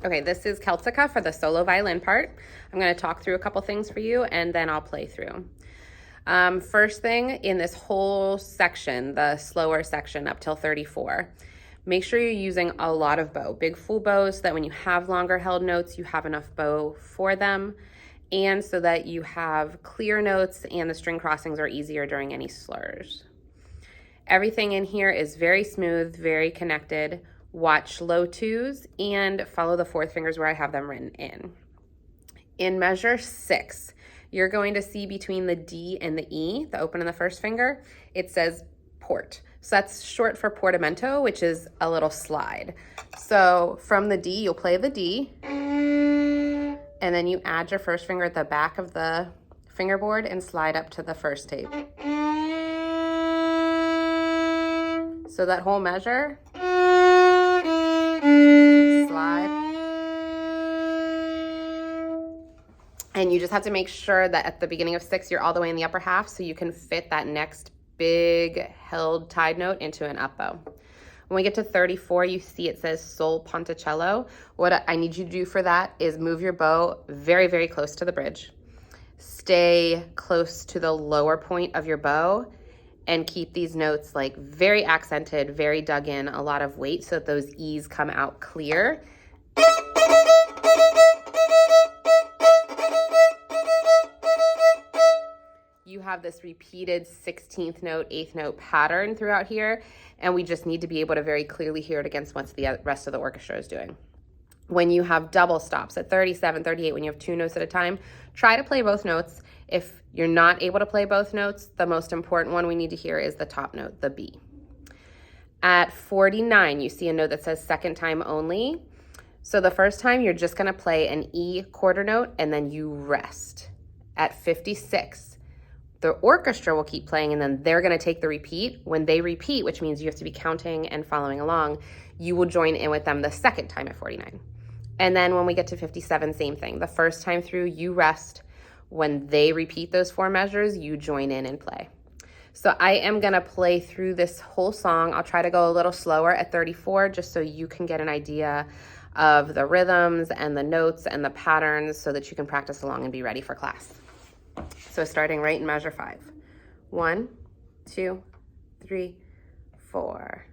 Okay, this is Celtica for the solo violin part. I'm going to talk through a couple things for you and then I'll play through. First thing in this whole section, the slower section up till 34, make sure you're using a lot of bow, big full bows, so that when you have longer held notes, you have enough bow for them, and so that you have clear notes and the string crossings are easier during any slurs. Everything in here is very smooth, very connected. Watch low twos and follow the fourth fingers where I have them written in. In measure 6, you're going to see between the D and the E, the open and the first finger, it says port. So that's short for portamento, which is a little slide. So from the D, you'll play the D, and then you add your first finger at the back of the fingerboard and slide up to the first tape. So that whole measure, slide. And you just have to make sure that at the beginning of 6, you're all the way in the upper half so you can fit that next big held tied note into an up bow. When we get to 34, you see it says sol ponticello. What I need you to do for that is move your bow very, very close to the bridge. Stay close to the lower point of your bow and keep these notes like very accented, very dug in, a lot of weight so that those E's come out clear. You have this repeated 16th note, 8th note pattern throughout here, and we just need to be able to very clearly hear it against what the rest of the orchestra is doing. When you have double stops at 37, 38, when you have 2 notes at a time, try to play both notes. If you're not able to play both notes, the most important one we need to hear is the top note, the B. At 49, you see a note that says second time only. So the first time, you're just going to play an E quarter note, and then you rest. At 56, the orchestra will keep playing, and then they're going to take the repeat. When they repeat, which means you have to be counting and following along, you will join in with them the second time at 49. And then when we get to 57, same thing. The first time through, you rest. When they repeat those 4 measures, you join in and play. So I am going to play through this whole song. I'll try to go a little slower at 34 just so you can get an idea of the rhythms and the notes and the patterns so that you can practice along and be ready for class. So starting right in measure 5. 1, 2, 3, 4.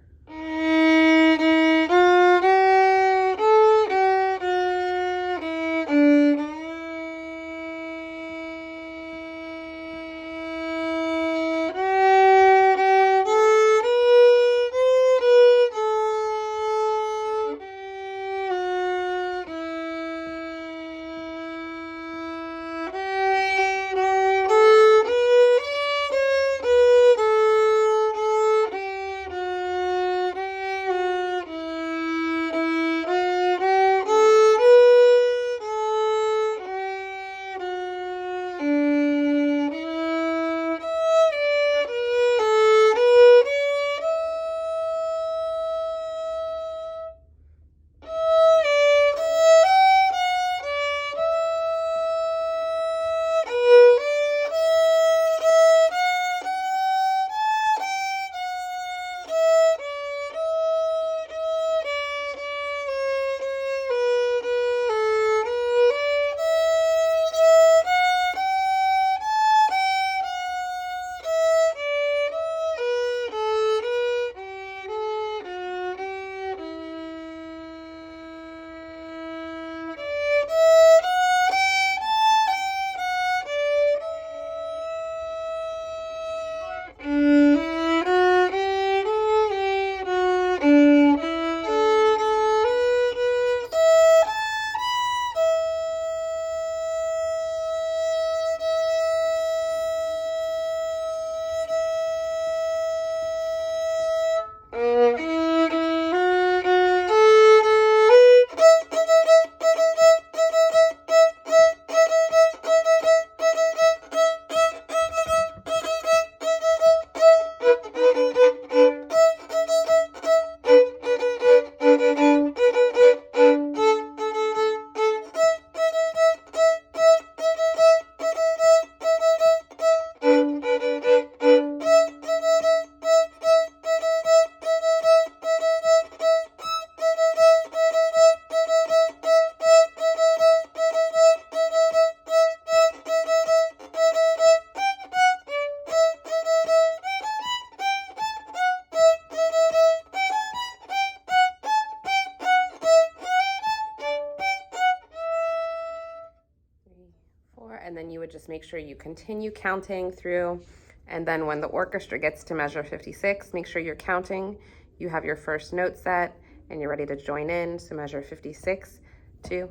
and then you would just make sure you continue counting through. And then when the orchestra gets to measure 56, make sure you're counting. You have your first note set and you're ready to join in. So measure 56, 2,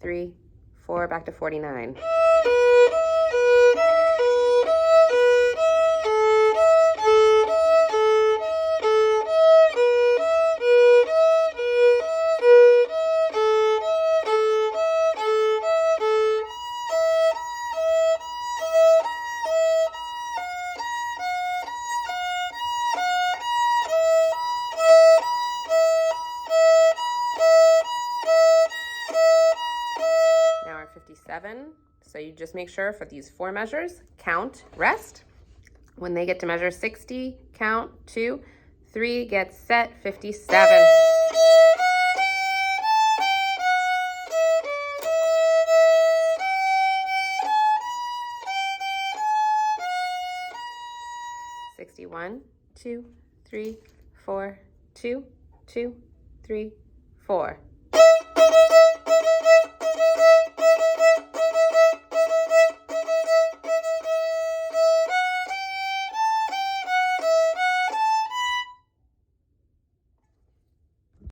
3, 4, back to 49. Now our 57. So you just make sure for these 4 measures, count, rest. When they get to measure 60, count, 2, 3, get set, 57. One, 2, 3, 4, 2, 2, 3, 4.